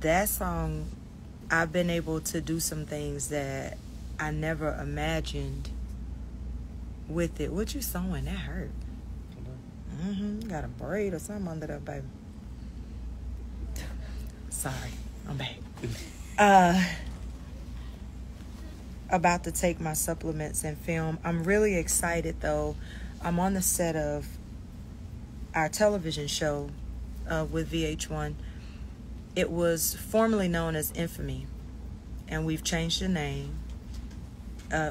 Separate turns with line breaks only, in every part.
that song, I've been able to do some things that I never imagined with it. What you sewing? That hurt. Got a braid or something under there, baby. Sorry, I'm back. About to take my supplements and film. I'm really excited, though. I'm on the set of our television show with VH1. It was formerly known as Infamy, and we've changed the name.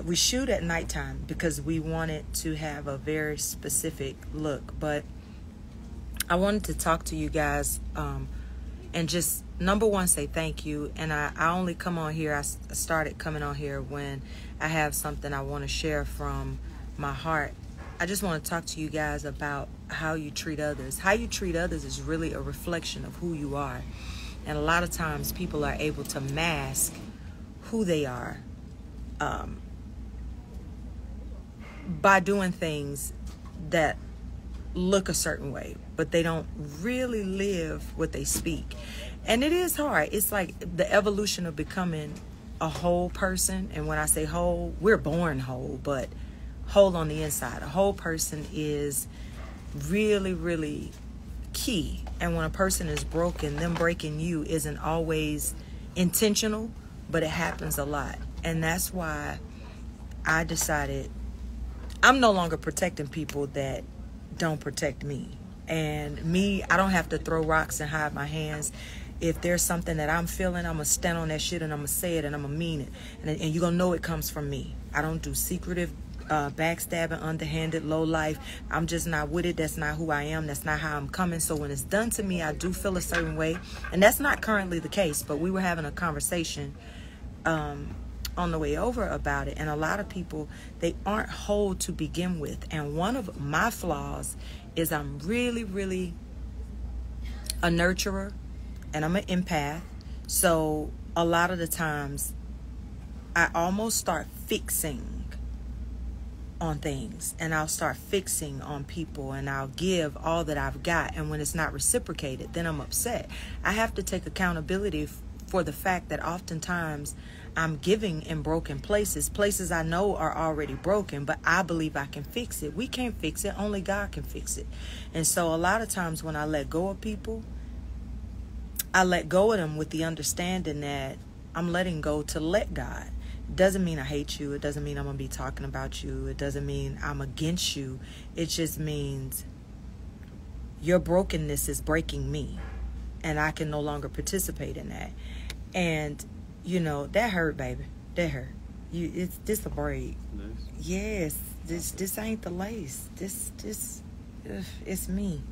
We shoot at nighttime because we wanted to have a very specific look, but I wanted to talk to you guys and just, number one, say thank you. And I only come on here, I started coming on here when I have something I want to share from my heart. I just want to talk to you guys about how you treat others. How you treat others is really a reflection of who you are. And a lot of times people are able to mask who they are by doing things that look a certain way, but they don't really live what they speak. And it is hard. It's like the evolution of becoming a whole person. And when I say whole, we're born whole, but whole on the inside. A whole person is really, really key. And when a person is broken, them breaking you isn't always intentional, but it happens a lot. And that's why I decided I'm no longer protecting people that don't protect me. And me, I don't have to throw rocks and hide my hands. If there's something that I'm feeling, I'm going to stand on that shit and I'm going to say it and I'm going to mean it. And you're going to know it comes from me. I don't do secretive, backstabbing, underhanded, low life. I'm just not with it. That's not who I am. That's not how I'm coming. So when it's done to me, I do feel a certain way. And that's not currently the case. But we were having a conversation on the way over about it. And a lot of people, they aren't whole to begin with. And one of my flaws is I'm really, really a nurturer. And I'm an empath. So a lot of the times I almost start fixing on things, and I'll start fixing on people, and I'll give all that I've got. And when it's not reciprocated, then I'm upset. I have to take accountability for the fact that oftentimes I'm giving in broken places I know are already broken, but I believe I can fix it. We can't fix it. Only God can fix it. And so a lot of times when I let go of people, I let go of them with the understanding that I'm letting go to let God. It doesn't mean I hate you. It doesn't mean I'm going to be talking about you. It doesn't mean I'm against you. It just means your brokenness is breaking me, and I can no longer participate in that. And, you know, that hurt, baby. That hurt. It's this a braid. Nice. Yes. This ain't the lace. This it's me.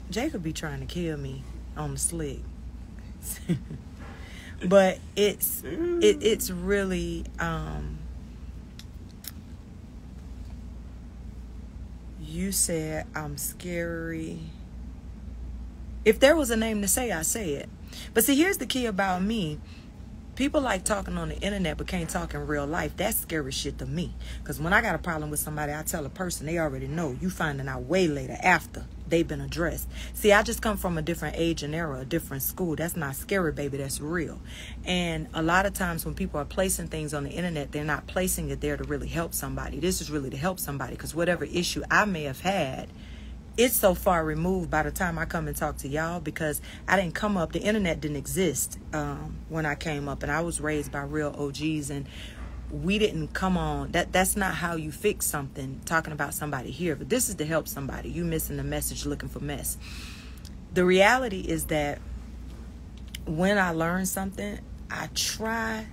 Jacob be trying to kill me on the slick. But it's really you said I'm scary. If there was a name to say, I say it. But see, here's the key about me. People like talking on the internet but can't talk in real life. That's scary shit to me. Because when I got a problem with somebody, I tell a person, they already know. You finding out way later after they've been addressed. See, I just come from a different age and era, a different school. That's not scary, baby. That's real. And a lot of times when people are placing things on the internet, they're not placing it there to really help somebody. This is really to help somebody, because whatever issue I may have had, it's so far removed by the time I come and talk to y'all, because I didn't come up, the internet didn't exist when I came up, and I was raised by real OGs, and we didn't come on. That's not how you fix something, talking about somebody here. But this is to help somebody. You missing the message, looking for mess. The reality is that when I learn something, I try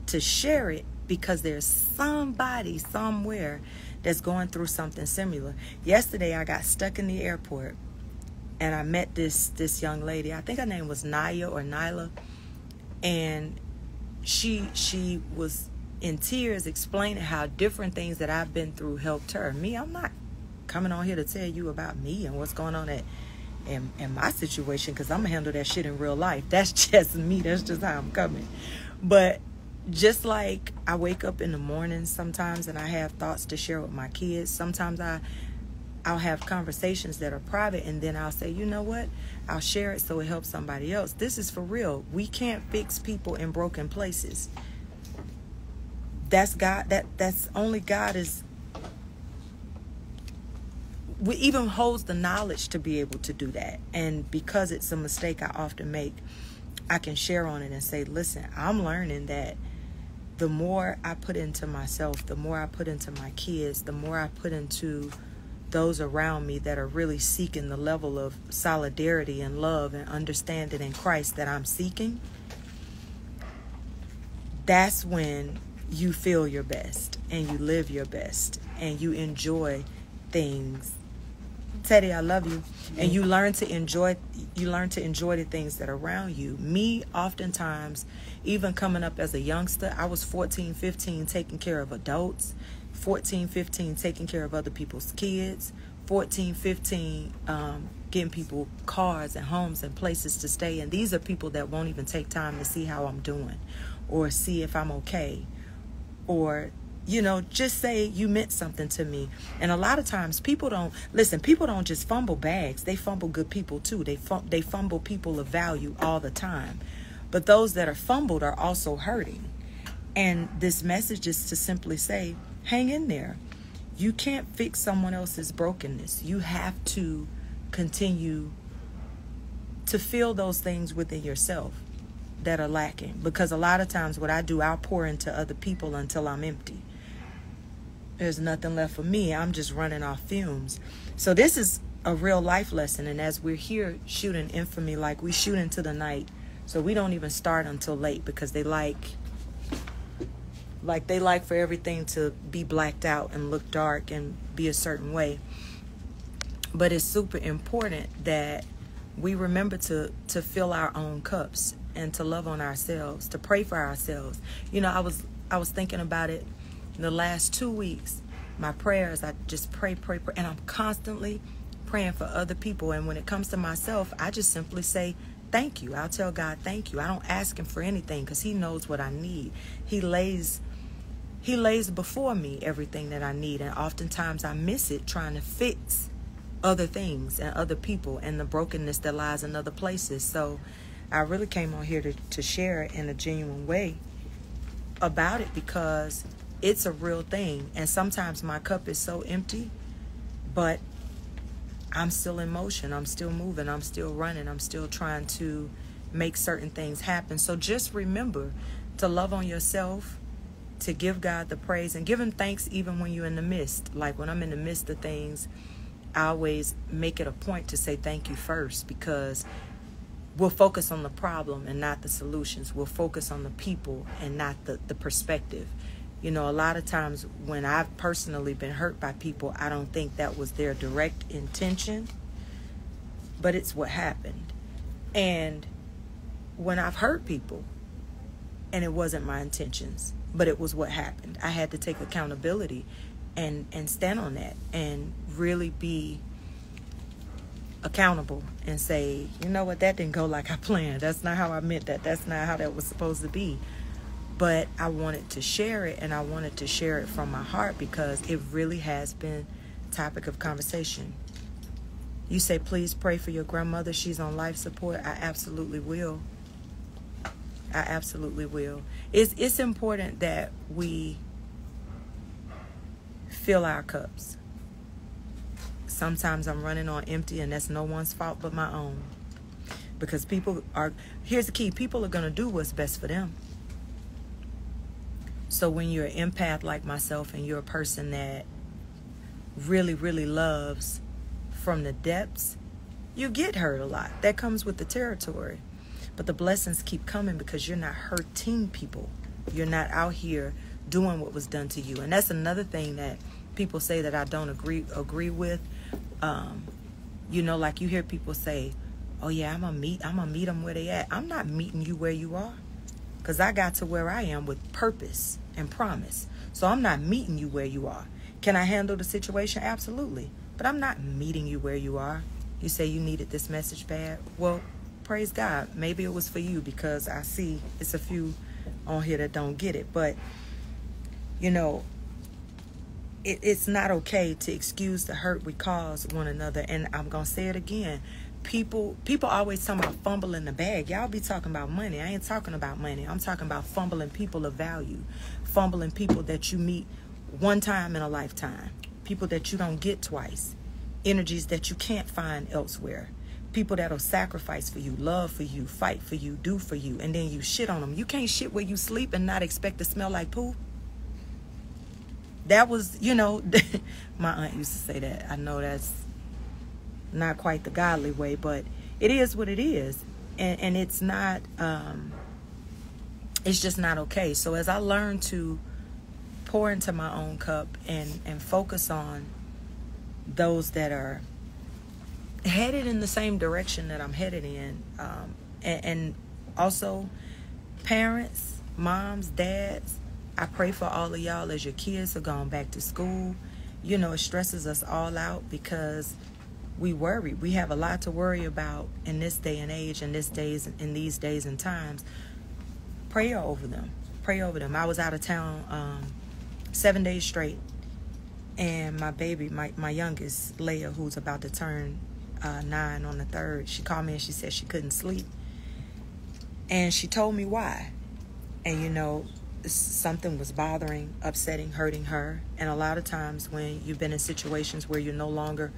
to share it, because there's somebody somewhere that's going through something similar. Yesterday, I got stuck in the airport, and I met this young lady. I think her name was Naya or Nyla, and she was in tears explaining how different things that I've been through helped her. Me, I'm not coming on here to tell you about me and what's going on in my situation, because I'm going to handle that shit in real life. That's just me. That's just how I'm coming. But just like I wake up in the morning sometimes and I have thoughts to share with my kids, sometimes I'll have conversations that are private, and then I'll say, you know what? I'll share it so it helps somebody else. This is for real. We can't fix people in broken places. That's God. That's only God is. We even holds the knowledge to be able to do that. And because it's a mistake I often make, I can share on it and say, listen, I'm learning that the more I put into myself, the more I put into my kids, the more I put into those around me that are really seeking the level of solidarity and love and understanding in Christ that I'm seeking, that's when you feel your best and you live your best and you enjoy things. Teddy, I love you. And you learn to enjoy the things that are around you. Me, oftentimes, even coming up as a youngster, I was 14, 15 taking care of adults, 14, 15 taking care of other people's kids, 14, 15 getting people cars and homes and places to stay. And these are people that won't even take time to see how I'm doing or see if I'm okay, or just say you meant something to me. And a lot of times people don't just fumble bags. They fumble good people too. They fumble people of value all the time. But those that are fumbled are also hurting. And this message is to simply say, hang in there. You can't fix someone else's brokenness. You have to continue to feel those things within yourself that are lacking. Because a lot of times what I do, I'll pour into other people until I'm empty. There's nothing left for me. I'm just running off fumes. So this is a real life lesson. And as we're here shooting Infamy, like we shoot into the night. So we don't even start until late because they like for everything to be blacked out and look dark and be a certain way. But it's super important that we remember to fill our own cups and to love on ourselves, to pray for ourselves. I was thinking about it the last 2 weeks. My prayers, I just pray, and I'm constantly praying for other people. And when it comes to myself, I just simply say thank you. I'll tell God thank you. I don't ask him for anything because he knows what I need. He lays before me everything that I need, and oftentimes I miss it trying to fix other things and other people and the brokenness that lies in other places. So I really came on here to share it in a genuine way about it, because it's a real thing. And sometimes my cup is so empty, but I'm still in motion. I'm still moving. I'm still running. I'm still trying to make certain things happen. So just remember to love on yourself, to give God the praise and give him thanks even when you're in the midst. Like when I'm in the midst of things, I always make it a point to say thank you first, because we'll focus on the problem and not the solutions. We'll focus on the people and not the perspective. A lot of times when I've personally been hurt by people, I don't think that was their direct intention, but it's what happened. And when I've hurt people and it wasn't my intentions, but it was what happened, I had to take accountability and stand on that and really be accountable and say, you know what, that didn't go like I planned. That's not how I meant that. That's not how that was supposed to be. But I wanted to share it, and I wanted to share it from my heart because it really has been topic of conversation. You say, please pray for your grandmother. She's on life support. I absolutely will. I absolutely will. It's important that we fill our cups. Sometimes I'm running on empty, and that's no one's fault but my own. Because here's the key, people are going to do what's best for them. So when you're an empath like myself and you're a person that really, really loves from the depths, you get hurt a lot. That comes with the territory. But the blessings keep coming because you're not hurting people. You're not out here doing what was done to you. And that's another thing that people say that I don't agree with. Like you hear people say, oh yeah, I'm gonna meet them where they at. I'm not meeting you where you are, because I got to where I am with purpose and promise. So I'm not meeting you where you are. Can I handle the situation? Absolutely. But I'm not meeting you where you are. You say you needed this message bad. Well, praise God. Maybe it was for you, because I see it's a few on here that don't get it. But, it's not okay to excuse the hurt we cause one another. And I'm going to say it again. People always talking about fumbling the bag. Y'all be talking about money. I ain't talking about money. I'm talking about fumbling people of value. Fumbling people that you meet one time in a lifetime. People that you don't get twice. Energies that you can't find elsewhere. People that'll sacrifice for you, love for you, fight for you, do for you, and then you shit on them. You can't shit where you sleep and not expect to smell like poo. That was, my aunt used to say that. I know that's not quite the godly way, but it is what it is. And it's not, it's just not okay. So as I learn to pour into my own cup and focus on those that are headed in the same direction that I'm headed in, and also parents, moms, dads, I pray for all of y'all as your kids are going back to school. It stresses us all out because we worry. We have a lot to worry about in this day and age, in these days and times. Pray over them. Pray over them. I was out of town 7 days straight, and my baby, my youngest, Leia, who's about to turn 9 on the 3rd, she called me and she said she couldn't sleep. And she told me why. And something was bothering, upsetting, hurting her. And a lot of times when you've been in situations where you're no longer,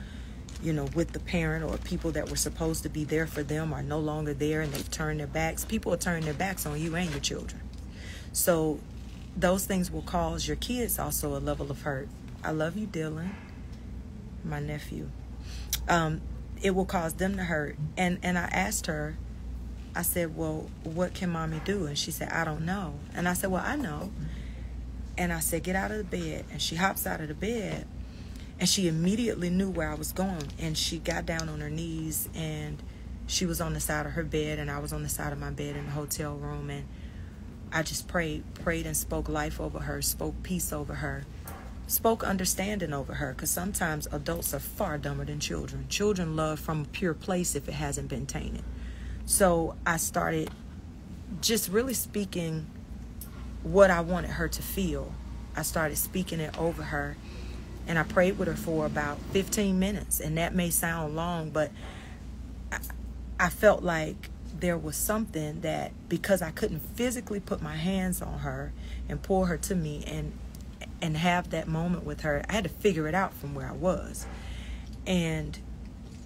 with the parent, or people that were supposed to be there for them are no longer there and they've turned their backs, people are turning their backs on you and your children. So those things will cause your kids also a level of hurt. I love you, Dylan, my nephew. It will cause them to hurt. And I asked her, I said, well, what can mommy do? And she said, I don't know. And I said, well, I know. And I said, get out of the bed. And she hops out of the bed. And she immediately knew where I was going. And she got down on her knees. And she was on the side of her bed. And I was on the side of my bed in the hotel room. And I just prayed and spoke life over her, spoke peace over her, spoke understanding over her. Because sometimes adults are far dumber than children. Children love from a pure place if it hasn't been tainted. So I started just really speaking what I wanted her to feel. I started speaking it over her, and I prayed with her for about 15 minutes. And that may sound long, but I felt like there was something that, because I couldn't physically put my hands on her and pull her to me and have that moment with her, I had to figure it out from where I was. And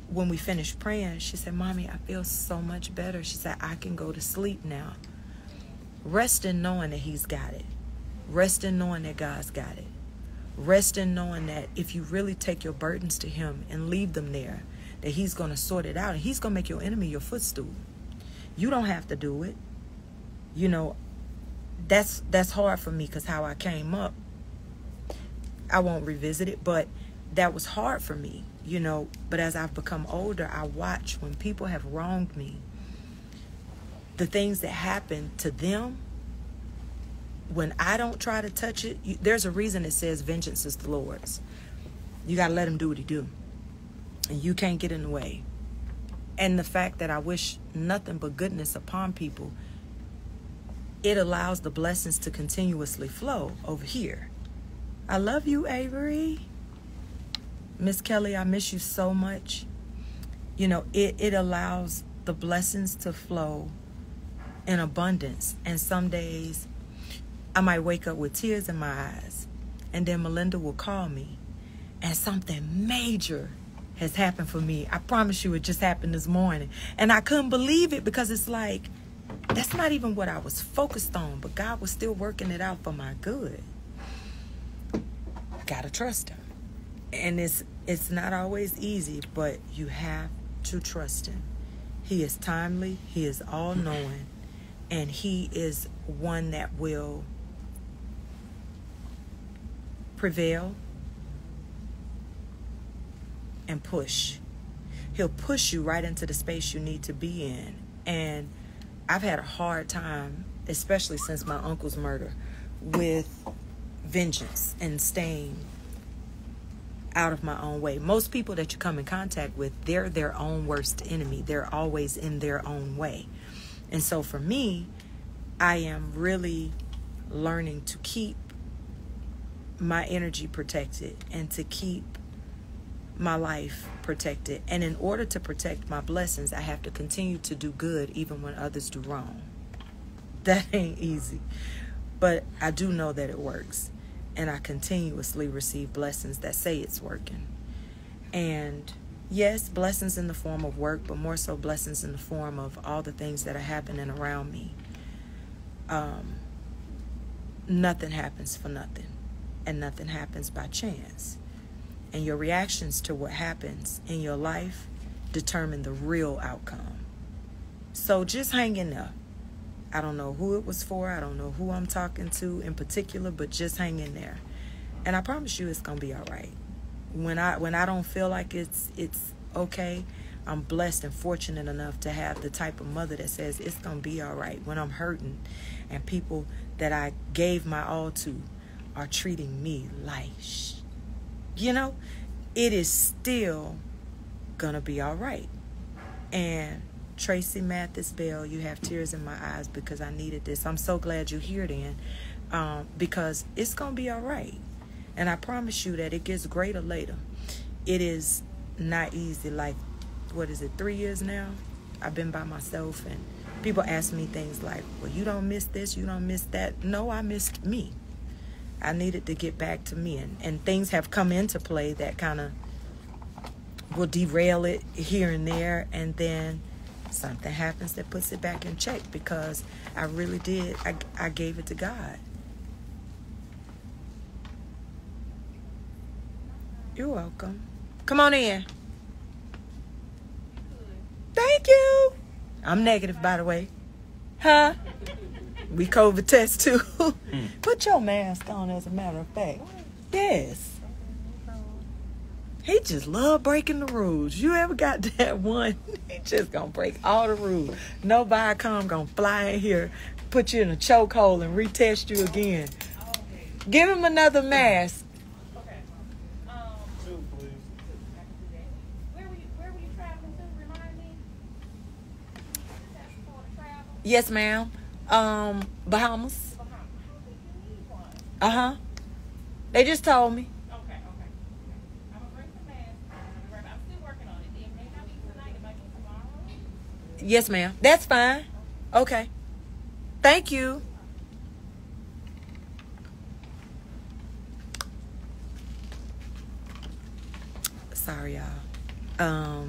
when we finished praying, she said, Mommy, I feel so much better. She said, I can go to sleep now. Rest in knowing that He's got it. Rest in knowing that God's got it. Rest in knowing that if you really take your burdens to Him and leave them there, that He's going to sort it out. And He's going to make your enemy your footstool. You don't have to do it. That's hard for me because how I came up, I won't revisit it, but that was hard for me. But as I've become older, I watch when people have wronged me, the things that happen to them, when I don't try to touch it, there's a reason it says vengeance is the Lord's. You got to let Him do what He do. And you can't get in the way. And the fact that I wish nothing but goodness upon people, it allows the blessings to continuously flow over here. I love you, Avery. Miss Kelly, I miss you so much. It allows the blessings to flow in abundance. And some days I might wake up with tears in my eyes, and then Melinda will call me and something major has happened for me. I promise you, it just happened this morning. And I couldn't believe it because it's like, that's not even what I was focused on, but God was still working it out for my good. Gotta trust Him. And it's not always easy, but you have to trust Him. He is timely. He is all-knowing. And He is one that will prevail and push. He'll push you right into the space you need to be in. And I've had a hard time, especially since my uncle's murder, with vengeance and staying out of my own way. Most people that you come in contact with, they're their own worst enemy. They're always in their own way. And so for me, I am really learning to keep my energy protected and to keep my life protected. And in order to protect my blessings, I have to continue to do good even when others do wrong. That ain't easy. But I do know that it works. And I continuously receive blessings that say it's working. And yes, blessings in the form of work, but more so blessings in the form of all the things that are happening around me. Nothing happens for nothing. And nothing happens by chance. And your reactions to what happens in your life determine the real outcome. So just hang in there. I don't know who it was for. I don't know who I'm talking to in particular, but just hang in there. And I promise you it's going to be all right. When I don't feel like it's okay, I'm blessed and fortunate enough to have the type of mother that says it's going to be all right. When I'm hurting and people that I gave my all to are treating me like it is still going to be all right. And Tracy Mathis Bell, you have tears in my eyes because I needed this. I'm so glad you're here then, because it's going to be all right. And I promise you that it gets greater later. It is not easy. Like, 3 years now? I've been by myself, and people ask me things like, well, you don't miss this, you don't miss that. No, I missed me. I needed to get back to me. And things have come into play that kind of will derail it here and there. And then something happens that puts it back in check because I really did. I gave it to God. You're welcome. Come on in. Thank you. I'm negative, by the way. Huh? We COVID test too. Put your mask on, as a matter of fact. Yes. He just love breaking the rules. You ever got that one? He just gonna break all the rules. No Viacom gonna fly in here, put you in a chokehold and retest you again. Give him another mask. Yes, ma'am. Bahamas. They just told me.
Okay. I'm gonna bring some masks. I'm still working on it. It may not be tonight. It might be tomorrow.
Yes, ma'am. That's fine. Okay. Thank you. Sorry, y'all.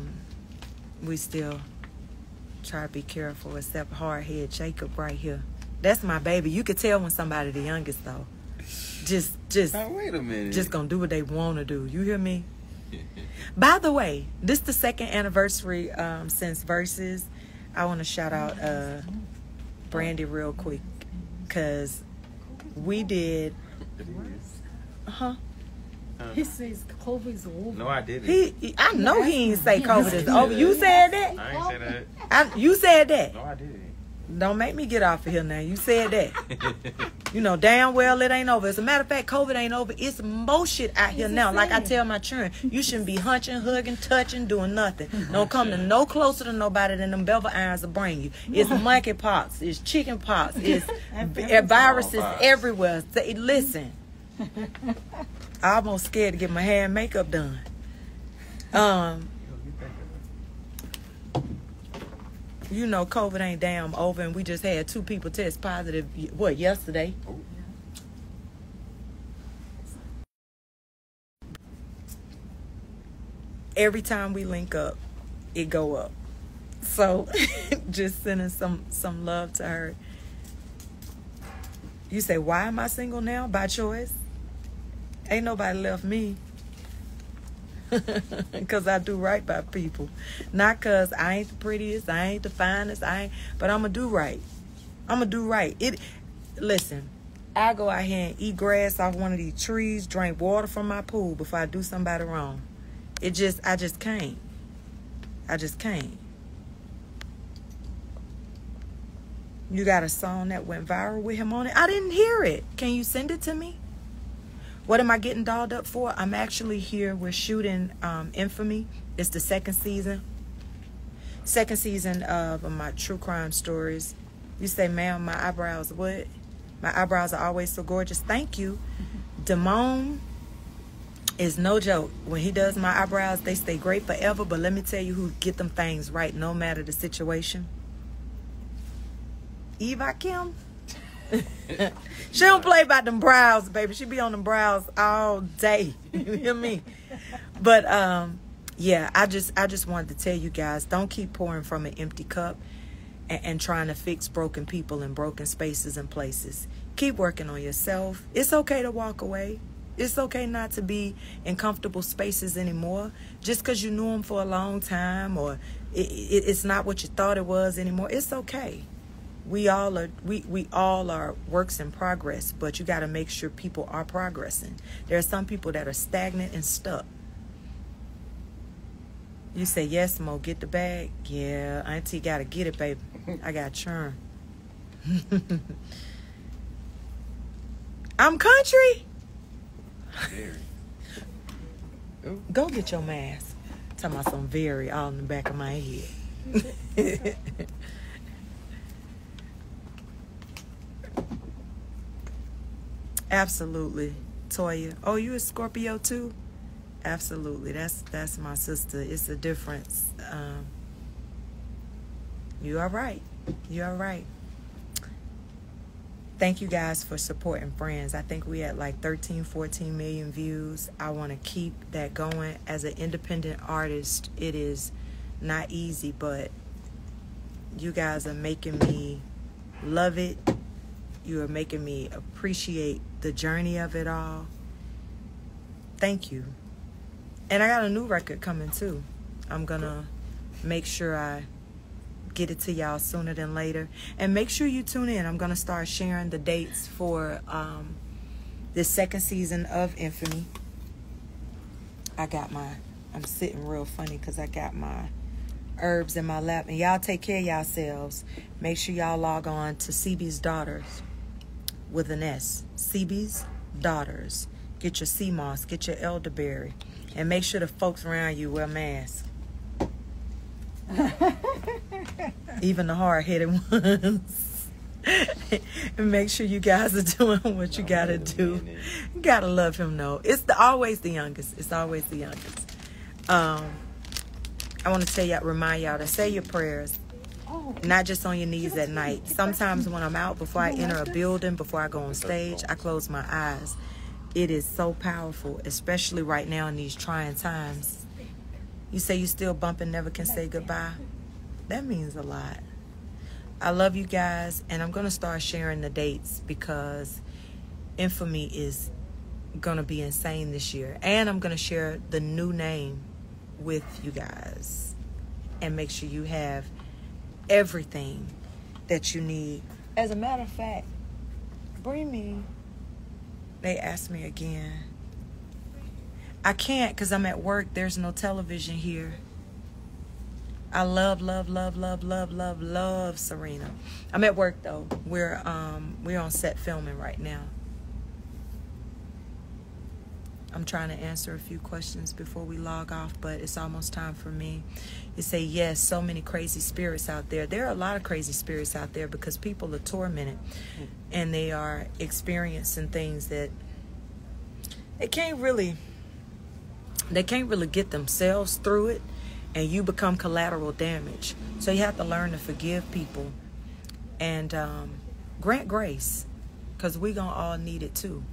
We still try to be careful, except hardhead Jacob right here. That's my baby. You could tell when somebody the youngest though. Just
now, wait a minute.
Just gonna do what they want to do. You hear me? By the way, this is the second anniversary since Versus. I want to shout out Brandy real quick, cause we did.
He says COVID is over.
No, I didn't.
I know he ain't say COVID is over. You said that?
I ain't say that.
You said that?
No, I didn't.
Don't make me get off of here now. You said that. You know damn well it ain't over. As a matter of fact, COVID ain't over. It's more shit out here now. Like I tell my children, you shouldn't be hunching, hugging, touching, doing nothing. Don't come to no closer to nobody than them bevel irons will bring you. It's monkeypox. It's chicken pox. It's viruses everywhere. Listen. I'm almost scared to get my hair and makeup done. You know COVID ain't damn over, and we just had 2 people test positive, yesterday? Every time we link up, it go up. So just sending some love to her. You say, why am I single now? By choice? Ain't nobody left me. Because I do right by people. Not because I ain't the prettiest, I ain't the finest, but I'm going to do right. I'm going to do right. Listen, I go out here and eat grass off one of these trees, drink water from my pool before I do somebody wrong. I just can't. I just can't. You got a song that went viral with him on it? I didn't hear it. Can you send it to me? What am I getting dolled up for? I'm actually here. We're shooting Infamy. It's the second season. Second season of my true crime stories. You say, ma'am, my eyebrows, what? My eyebrows are always so gorgeous. Thank you. Damone is no joke. When he does my eyebrows, they stay great forever. But let me tell you who get them things right no matter the situation. Eva Kim. She don't play about them brows, baby. She be on them brows all day. You hear me? But yeah, I just wanted to tell you guys, don't keep pouring from an empty cup and trying to fix broken people in broken spaces and places. Keep working on yourself. It's okay to walk away. It's okay not to be in comfortable spaces anymore. Just because you knew them for a long time, or it's not what you thought it was anymore. It's okay. We all are works in progress, but you got to make sure people are progressing. There are some people that are stagnant and stuck. You say, yes, Mo, get the bag. Yeah, auntie got to get it, baby. I got churn. I'm country. Go get your mask. Talking about some very all in the back of my head. Absolutely. Toya. Oh, you a Scorpio too? Absolutely. That's my sister. It's a difference. You are right. You are right. Thank you guys for supporting Friends. I think we had like 13, 14 million views. I want to keep that going. As an independent artist, it is not easy, but you guys are making me love it. You are making me appreciate the journey of it all. Thank you. And I got a new record coming too. I'm going to make sure I get it to y'all sooner than later. And make sure you tune in. I'm going to start sharing the dates for this second season of Infamy. I'm sitting real funny because I got my herbs in my lap. And y'all take care of yourselves. Make sure y'all log on to CB's Daughters with an S. CB's Daughters. Get your sea moss. Get your elderberry. And make sure the folks around you wear masks. Even the hard-headed ones. And make sure you guys are doing what you gotta do. You gotta love him, though. It's always the youngest. It's always the youngest. I want to remind y'all to say your prayers. Not just on your knees at night. Sometimes when I'm out, before I enter a building, before I go on stage, I close my eyes. It is so powerful, especially right now in these trying times. You say you still bumping, never can say goodbye. That means a lot. I love you guys, and I'm going to start sharing the dates because Infamy is going to be insane this year. And I'm going to share the new name with you guys and make sure you have everything that you need. As a matter of fact, bring me. They asked me again. I can't because I'm at work. There's no television here. I love Serena. I'm at work though. We're on set filming right now. I'm trying to answer a few questions before we log off, but it's almost time for me. You say, yes, so many crazy spirits out there. There are a lot of crazy spirits out there because people are tormented and they are experiencing things that they can't really get themselves through it, and you become collateral damage. So you have to learn to forgive people and grant grace, because we gonna all need it too.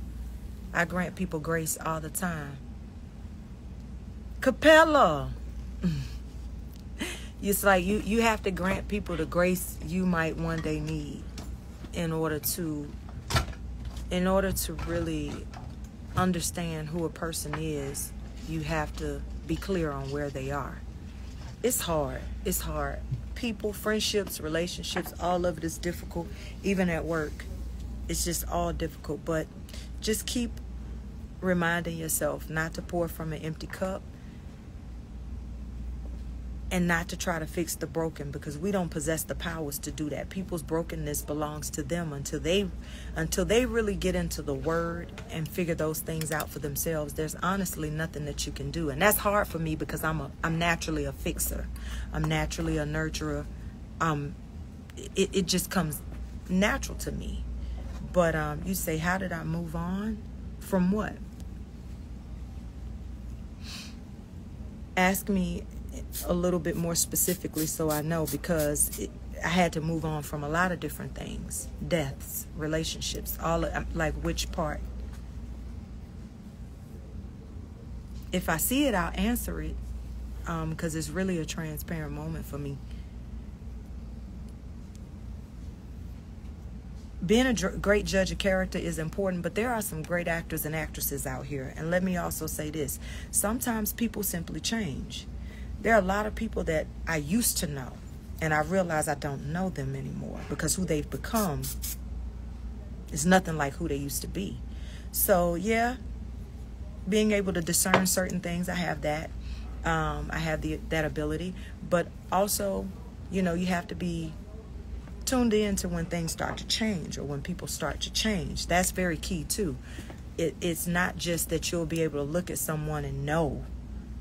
I grant people grace all the time. Capella. It's like you have to grant people the grace you might one day need in order to really understand who a person is. You have to be clear on where they are. It's hard. It's hard. People, friendships, relationships, all of it is difficult. Even at work, it's just all difficult. But just keep reminding yourself not to pour from an empty cup and not to try to fix the broken, because we don't possess the powers to do that. People's brokenness belongs to them until they really get into the word and figure those things out for themselves. There's honestly nothing that you can do, and that's hard for me because I'm naturally a fixer. I'm naturally a nurturer. It just comes natural to me. But you say, how did I move on From what? Ask me a little bit more specifically so I know, because I had to move on from a lot of different things. Deaths, relationships, like which part? If I see it, I'll answer it, because it's really a transparent moment for me. Being a great judge of character is important, but there are some great actors and actresses out here. And let me also say this. Sometimes people simply change. There are a lot of people that I used to know, and I realize I don't know them anymore, because who they've become is nothing like who they used to be. So, yeah, being able to discern certain things, I have that. I have that ability. But also, you know, you have to be tuned in to when things start to change, or when people start to change. That's very key too. It's not just that you'll be able to look at someone and know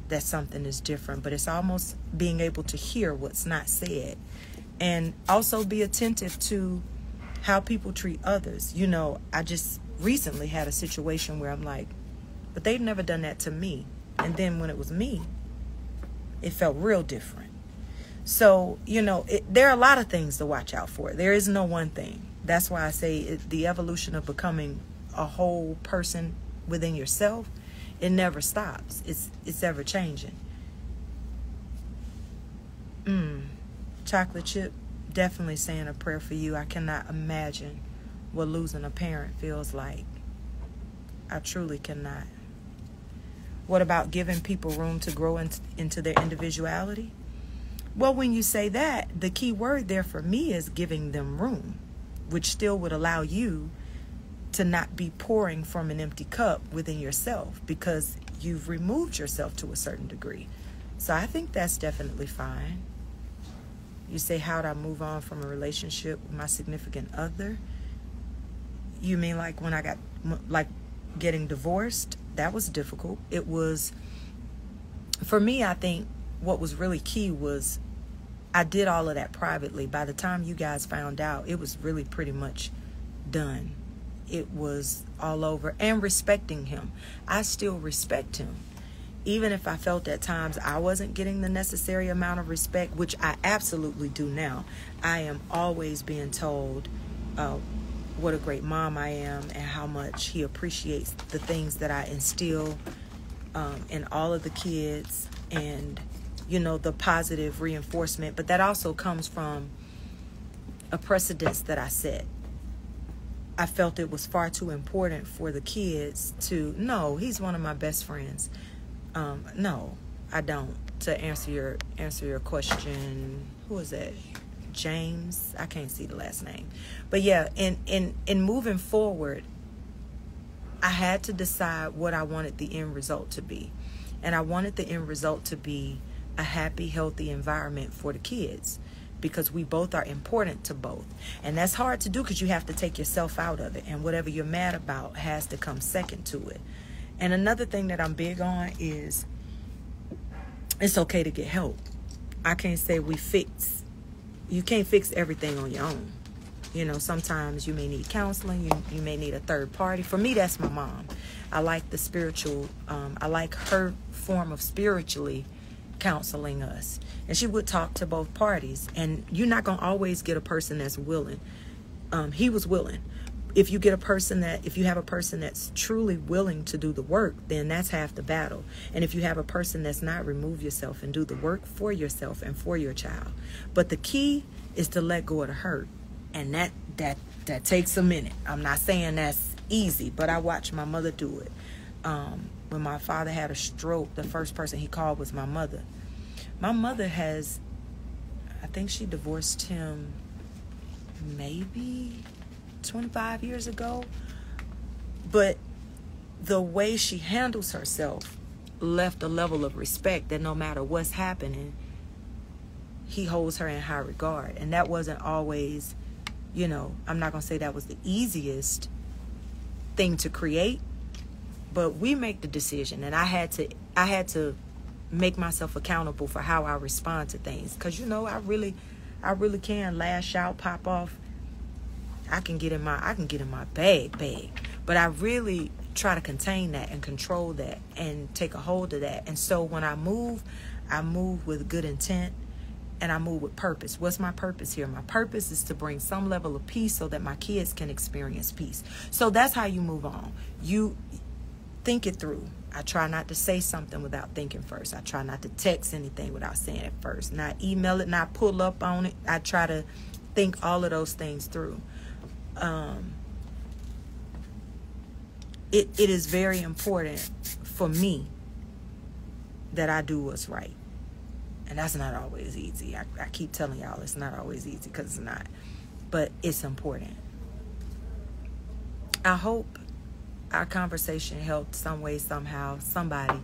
that something is different, but it's almost being able to hear what's not said, and also be attentive to how people treat others. You know, I just recently had a situation where I'm like, but they've never done that to me, and then when it was me, it felt real different. So, you know, there are a lot of things to watch out for. There is no one thing. That's why I say the evolution of becoming a whole person within yourself, it never stops. It's ever changing. Chocolate chip, definitely saying a prayer for you. I cannot imagine what losing a parent feels like. I truly cannot. What about giving people room to grow into their individuality? Well, when you say that, the key word there for me is giving them room, which still would allow you to not be pouring from an empty cup within yourself, because you've removed yourself to a certain degree. So I think that's definitely fine. You say, how'd I move on from a relationship with my significant other? You mean like when I got, like getting divorced? That was difficult. It was, for me, I think what was really key was I did all of that privately. By the time you guys found out, it was really pretty much done. It was all over. And respecting him. I still respect him. Even if I felt at times I wasn't getting the necessary amount of respect, which I absolutely do now. I am always being told what a great mom I am, and how much he appreciates the things that I instill in all of the kids, and you know, the positive reinforcement. But that also comes from a precedence that I set. I felt it was far too important for the kids to know he's one of my best friends. No, I don't. To answer your question, who is that? James? I can't see the last name. But yeah, in moving forward, I had to decide what I wanted the end result to be. And I wanted the end result to be a happy, healthy environment for the kids, because we both are important to both. And that's hard to do because you have to take yourself out of it, and whatever you're mad about has to come second to it. And another thing that I'm big on is it's okay to get help. I can't say you can't fix everything on your own. You know, sometimes you may need counseling, you may need a third party. For me, that's my mom. I like the spiritual, I like her form of spiritually counseling us. And she would talk to both parties. And you're not going to always get a person that's willing. He was willing. If you have a person that's truly willing to do the work, then that's half the battle. And if you have a person that's not, remove yourself and do the work for yourself and for your child. But the key is to let go of the hurt. And that takes a minute. I'm not saying that's easy, but I watched my mother do it. When my father had a stroke, the first person he called was my mother. My mother I think she divorced him maybe 25 years ago. But the way she handles herself left a level of respect that no matter what's happening, he holds her in high regard. And that wasn't always, you know, I'm not going to say that was the easiest thing to create, but we make the decision. And I had to make myself accountable for how I respond to things. Because, you know, I really can lash out, pop off. I can get in my bag. But I really try to contain that and control that and take a hold of that. And so when I move with good intent, and I move with purpose. What's my purpose here? My purpose is to bring some level of peace so that my kids can experience peace. So that's how you move on. You think it through. I try not to say something without thinking first. I try not to text anything without saying it first. Not email it, not pull up on it. I try to think all of those things through. It is very important for me that I do what's right. And that's not always easy. I keep telling y'all it's not always easy because it's not. But it's important. I hope our conversation helped some way, somehow, somebody.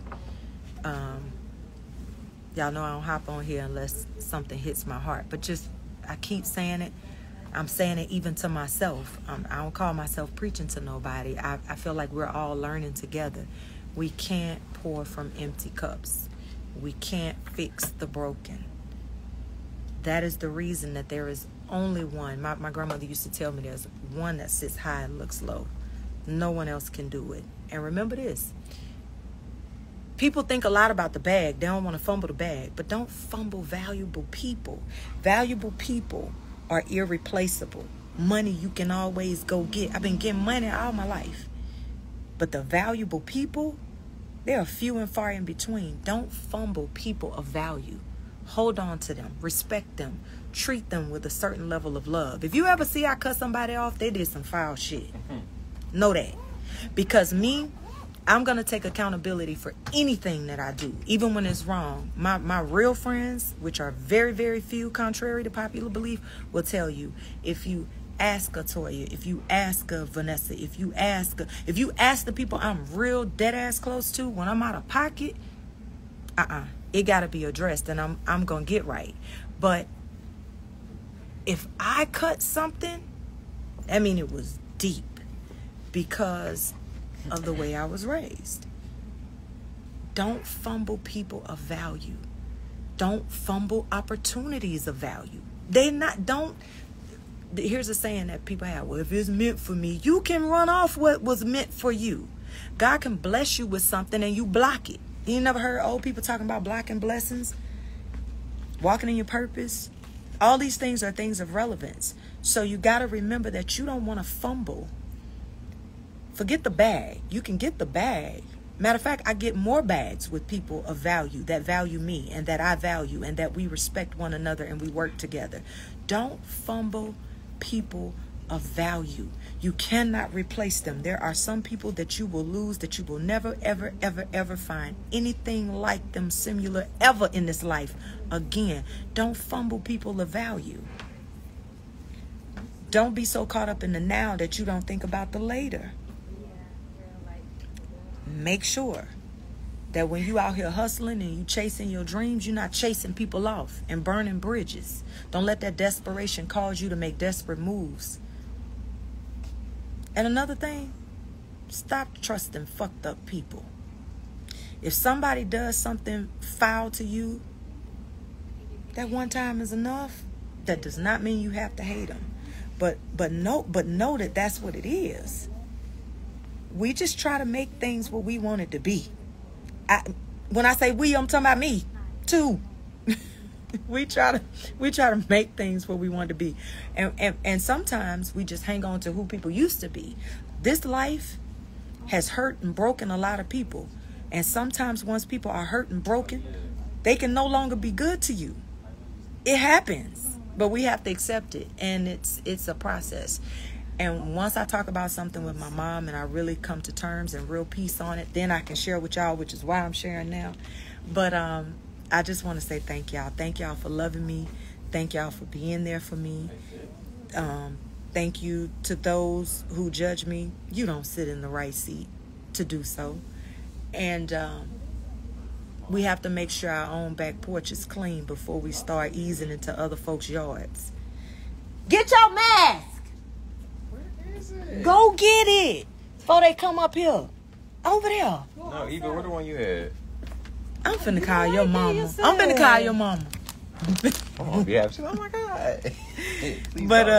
Y'all know I don't hop on here unless something hits my heart. But just, I keep saying it. I'm saying it even to myself. I don't call myself preaching to nobody. I feel like we're all learning together. We can't pour from empty cups. We can't fix the broken. That is the reason that there is only one. My grandmother used to tell me there's one that sits high and looks low. No one else can do it. And remember this. People think a lot about the bag. They don't want to fumble the bag. But don't fumble valuable people. Valuable people are irreplaceable. Money you can always go get. I've been getting money all my life. But the valuable people, they are few and far in between. Don't fumble people of value. Hold on to them. Respect them. Treat them with a certain level of love. If you ever see I cut somebody off, they did some foul shit. Know that. Because I'm going to take accountability for anything that I do, even when it's wrong. My real friends, which are very, very few, contrary to popular belief, will tell you, if you ask a Toya, if you ask a Vanessa, if you ask the people I'm real dead ass close to, when I'm out of pocket, it got to be addressed, and I'm going to get right. But if I cut something, I mean, it was deep because of the way I was raised. Don't fumble people of value. Don't fumble opportunities of value. Here's a saying that people have. Well, if it's meant for me, you can run off what was meant for you. God can bless you with something and you block it. You never heard old people talking about blocking blessings? Walking in your purpose? All these things are things of relevance. So you got to remember that you don't want to fumble. Forget the bag. You can get the bag. Matter of fact, I get more bags with people of value that value me and that I value and that we respect one another and we work together. Don't fumble people of value. You cannot replace them. There are some people that you will lose, that you will never, ever, ever, ever find anything like them similar ever in this life again. Don't fumble people of value. Don't be so caught up in the now that you don't think about the later. Make sure that when you out here hustling and you chasing your dreams, you're not chasing people off and burning bridges. Don't let that desperation cause you to make desperate moves. And another thing, stop trusting fucked up people. If somebody does something foul to you, that one time is enough. That does not mean you have to hate them. But know that that's what it is. We just try to make things what we want it to be. When I say we, I'm talking about me too. we try to make things what we want to be, and sometimes we just hang on to who people used to be. This life has hurt and broken a lot of people, and sometimes once people are hurt and broken, they can no longer be good to you. It happens, but we have to accept it, and it's a process. And once I talk about something with my mom and I really come to terms and real peace on it, then I can share with y'all, which is why I'm sharing now. But I just want to say thank y'all. Thank y'all for loving me. Thank y'all for being there for me. Thank you to those who judge me. You don't sit in the right seat to do so. And we have to make sure our own back porch is clean before we start easing into other folks' yards. Get your mask! Go get it before they come up here. Over there.
No, Eva, what the one you had?
I'm finna call your mama. I'm finna call your mama.
Oh, yeah. Oh my God.
But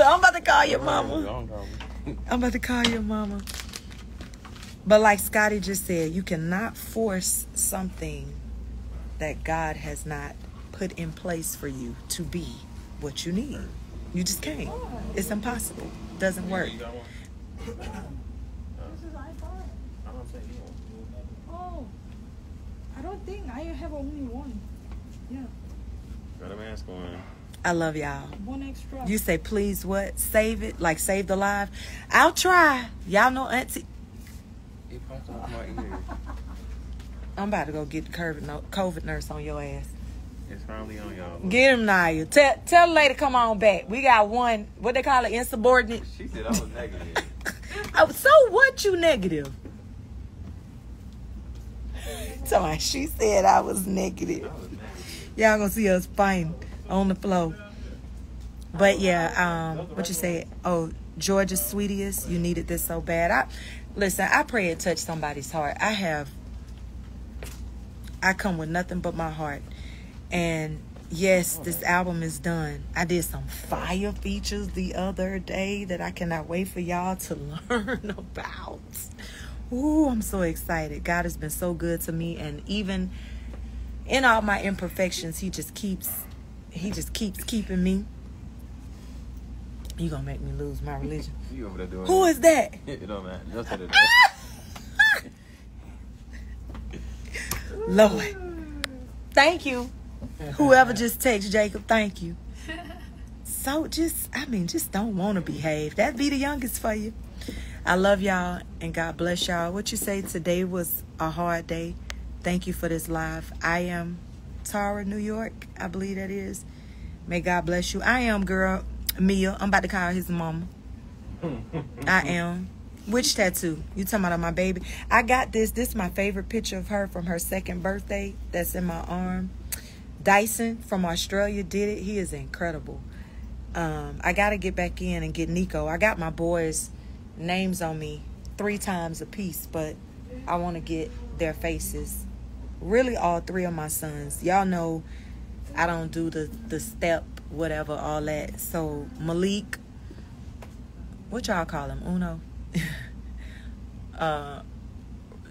I'm about to call your mama. I'm about to call your mama. But like Scotty just said, you cannot force something that God has not put in place for you to be what you need. You just can't. It's impossible. Doesn't work.
This is iPhone. Oh, I don't think I have only one. Yeah,
Got a mask on.
I love y'all.
one extra.
You say, please what? Save it? Like save the life? I'll try. Y'all know Auntie.
It popped off my ear.
I'm about to go get the COVID nurse on your ass.
It's finally on y'all.
Get him, Naya. Tell the lady come on back. We got one, what they call it, insubordinate.
She said I was negative.
Oh, so what you negative? So she said I was negative.
I was negative.
Y'all gonna see us fighting on the floor. But yeah, what you say? Oh, Georgia's sweetest, you needed this so bad. Listen, I pray it touched somebody's heart. I come with nothing but my heart. And yes, this album is done. I did some fire features the other day that I cannot wait for y'all to learn about. Ooh, I'm so excited. God has been so good to me, and even in all my imperfections, he just keeps keeping me. You gonna make me lose my religion.
You over there doing
Who is that?
It don't matter. Just say that.
Lord. Thank you. Whoever just text Jacob, thank you. So just don't want to behave. That be the youngest for you. I love y'all and God bless y'all. What you say, today was a hard day. Thank you for this live. I am Tara, New York. I believe that is. May God bless you. I am girl Mia. I'm about to call his mama. I am. Which tattoo? You talking about my baby? I got this. This is my favorite picture of her from her second birthday. That's in my arm. Dyson from Australia did it. He is incredible. I got to get back in and get Nico. I got my boys' names on me 3 times a piece, but I want to get their faces. Really all 3 of my sons. Y'all know I don't do the step, whatever, all that. So Malik, what y'all call him? Uno?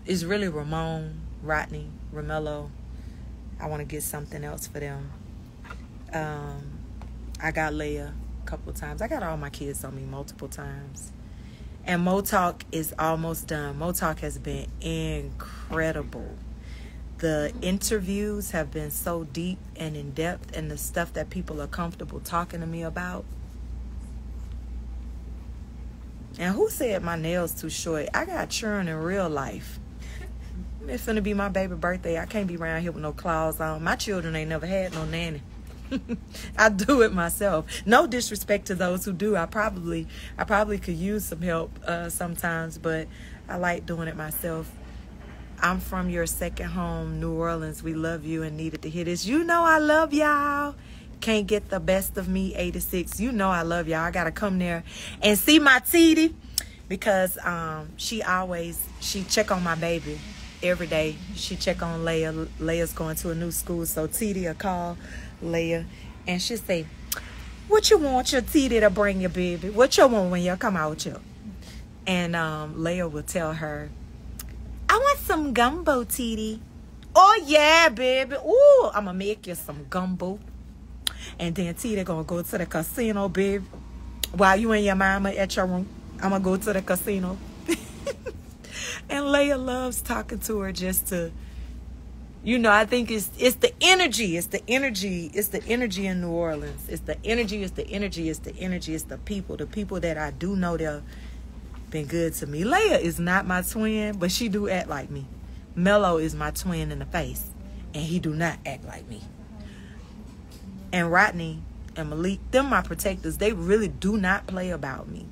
Is really Ramon, Rodney, Romello. I want to get something else for them. I got Leia a couple times. I got all my kids on me multiple times. And Mo Talk is almost done. Mo Talk has been incredible. The interviews have been so deep and in depth, and the stuff that people are comfortable talking to me about. And who said my nails too short? I got churn in real life. It's finna be my baby birthday. I can't be around here with no claws on. My children ain't never had no nanny. I do it myself. No disrespect to those who do. I probably could use some help sometimes, but I like doing it myself. I'm from your second home, New Orleans. We love you and needed to hear this. You know I love y'all. Can't get the best of me, 86. You know I love y'all. I gotta come there and see my Titi, because she check on my baby every day. She check on Leia. Leia's going to a new school, so Titi will call Leia and she'll say, what you want your Titi to bring your baby? What you want when you come out here? And Leia will tell her, I want some gumbo, Titi. Oh yeah, baby. Ooh, I'm gonna make you some gumbo. And then Titi gonna go to the casino, babe. While you and your mama at your room, I'm gonna go to the casino. And Leia loves talking to her just to, I think it's the energy. It's the energy. It's the energy in New Orleans. It's the energy. It's the energy. It's the energy. It's the people. The people that I do know, they've been good to me. Leia is not my twin, but she do act like me. Mello is my twin in the face, and he do not act like me. And Rodney and Malik, them my protectors. They really do not play about me.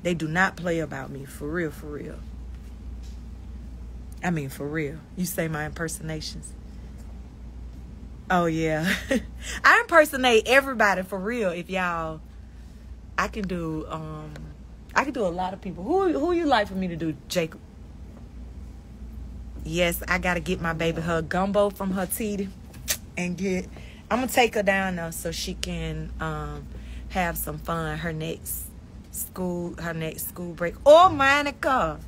They do not play about me. For real, for real. I mean, for real. You say my impersonations. Oh, yeah. I impersonate everybody for real. If y'all, I can do a lot of people. Who you like for me to do, Jacob? Yes, I got to get my baby her gumbo from her Titi and I'm going to take her down there so she can have some fun her next school break. Oh, Monica.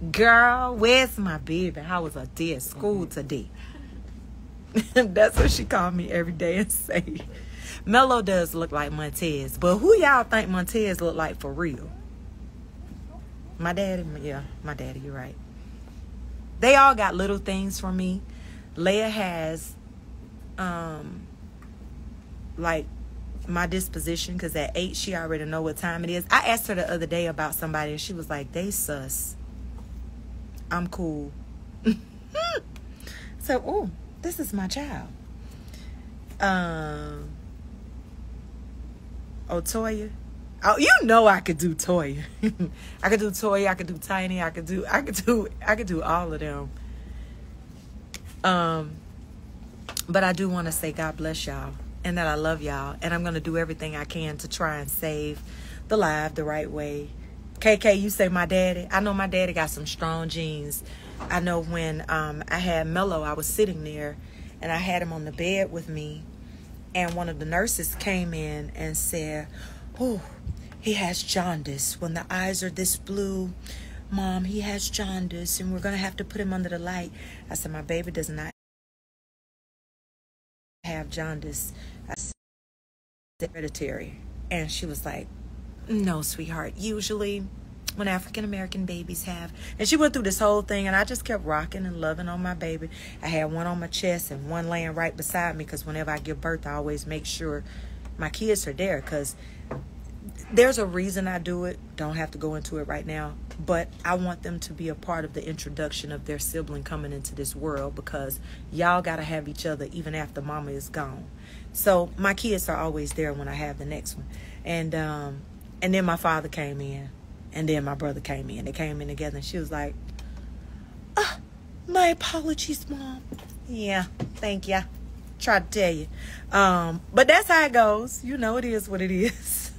girl, where's my baby? How was her day at school today? That's what she called me every day and say. Mello does look like Montez, but who y'all think Montez look like for real? My daddy? Yeah, my daddy, you're right. They all got little things for me. Leia has, like, my disposition, because at 8, she already know what time it is. I asked her the other day about somebody, and she was like, they sus. I'm cool. So, oh, this is my child. Oh, Toya. Oh, you know I could do Toya. I could do Toya. I could do Tiny. I could do all of them. But I do want to say God bless y'all, and that I love y'all, and I'm gonna do everything I can to try and save the live the right way. KK, you say my daddy. I know my daddy got some strong genes. I know when I had Mello, I was sitting there, and I had him on the bed with me. And one of the nurses came in and said, oh, he has jaundice. When the eyes are this blue, Mom, he has jaundice, and we're going to have to put him under the light. I said, my baby does not have jaundice. I said, it's hereditary. And she was like, no, sweetheart. Usually when African-American babies have. And she went through this whole thing, and I just kept rocking and loving on my baby. I had one on my chest and one laying right beside me, because whenever I give birth, I always make sure my kids are there, because there's a reason I do it. Don't have to go into it right now, but I want them to be a part of the introduction of their sibling coming into this world, because y'all got to have each other even after mama is gone. So my kids are always there when I have the next one. And then my father came in. And then my brother came in. They came in together, and she was like, my apologies, Mom. Yeah, thank ya. Tried to tell you. But that's how it goes. You know, it is what it is.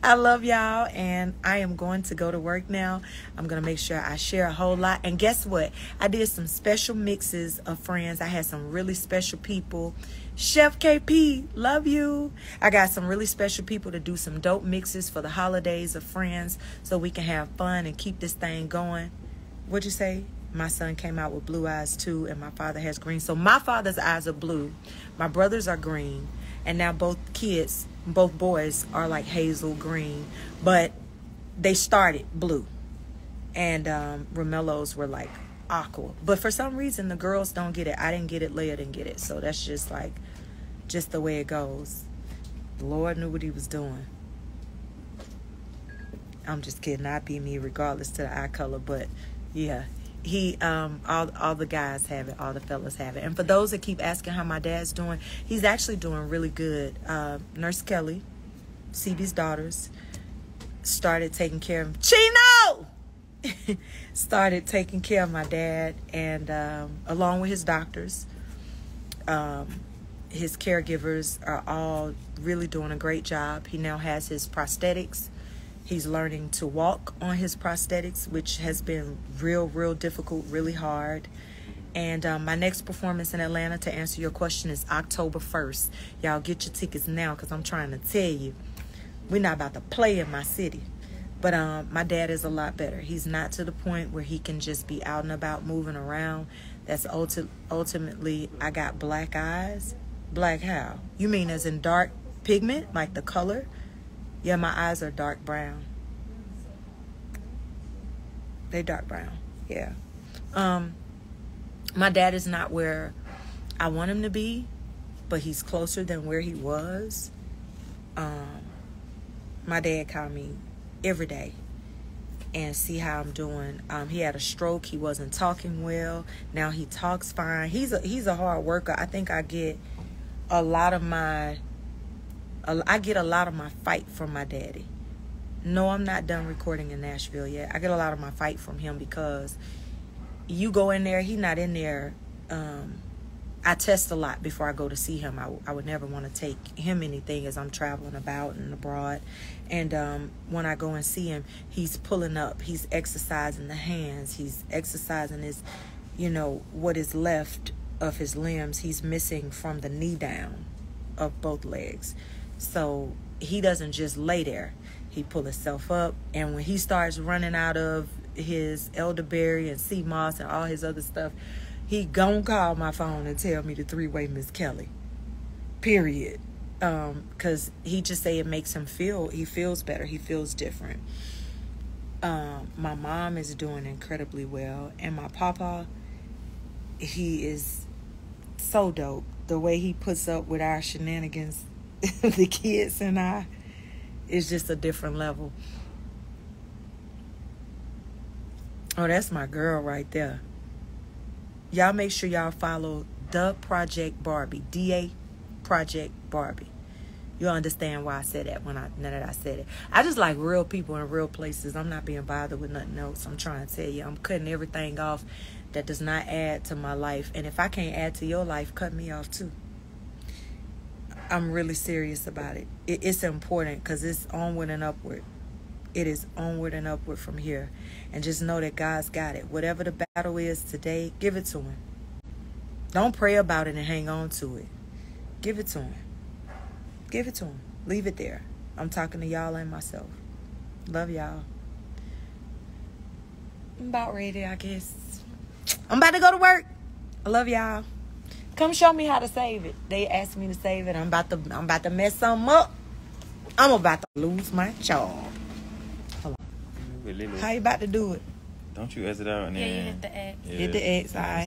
I love y'all, and I am going to go to work now. I'm going to make sure I share a whole lot. And guess what? I did some special mixes of friends. I had some really special people. Chef KP, love you. I got some really special people to do some dope mixes for the holidays of friends, so we can have fun and keep this thing going. What'd you say? My son came out with blue eyes too, and my father has green. So my father's eyes are blue, my brothers are green, and now both kids, both boys, are like hazel green, but they started blue. And Romello's were like aqua. But for some reason, the girls don't get it. I didn't get it. Leia didn't get it. So that's just like, just the way it goes. The Lord knew what he was doing. I'm just kidding. I'd be me regardless to the eye color. But yeah, he, all the guys have it. All the fellas have it. And for those that keep asking how my dad's doing, he's actually doing really good. Nurse Kelly, CB's daughters, started taking care of him. Chino! Started taking care of my dad, and along with his doctors, his caregivers are all really doing a great job. He now has his prosthetics. He's learning to walk on his prosthetics, which has been real difficult, really hard. And my next performance in Atlanta, to answer your question, is October 1st. Y'all get your tickets now, because I'm trying to tell you, we're not about to play in my city. But my dad is a lot better. He's not to the point where he can just be out and about moving around. That's ultimately, I got black eyes. Black how? You mean as in dark pigment, like the color? Yeah, my eyes are dark brown. They dark brown, yeah. My dad is not where I want him to be, but he's closer than where he was. My dad called me every day and see how I'm doing. He had a stroke. He wasn't talking well. Now he talks fine. He's a hard worker. I think I get a lot of my fight from my daddy. No, I'm not done recording in Nashville yet. I get a lot of my fight from him, because you go in there, he's not in there. I test a lot before I go to see him. I would never want to take him anything as I'm traveling about and abroad. And when I go and see him, he's pulling up. He's exercising the hands. He's exercising his, what is left of his limbs. He's missing from the knee down of both legs. So he doesn't just lay there. He pull himself up. And when he starts running out of his elderberry and sea moss and all his other stuff, he gon' call my phone and tell me the 3-way Miss Kelly. Period. Because he just say it makes him feel, he feels better. He feels different. My mom is doing incredibly well. And my papa, he is so dope. The way he puts up with our shenanigans, the kids and I, is just a different level. Oh, that's my girl right there. Y'all make sure y'all follow The Project Barbie. DA Project Barbie. You'll understand why I said that now that I said it. I just like real people in real places. I'm not being bothered with nothing else. I'm trying to tell you, I'm cutting everything off that does not add to my life. And if I can't add to your life, cut me off too. I'm really serious about it. It's important because it's onward and upward. It is onward and upward from here. And just know that God's got it. Whatever the battle is today, give it to him. Don't pray about it and hang on to it. Give it to him. Give it to him. Leave it there. I'm talking to y'all and myself. Love y'all. I'm about ready, I guess. I'm about to go to work. I love y'all. Come show me how to save it. They asked me to save it. I'm about to mess something up. I'm about to lose my job. Hold on. How you about to do it?
Don't you exit out and then...
Yeah, you hit the X.
Hit the X, all right.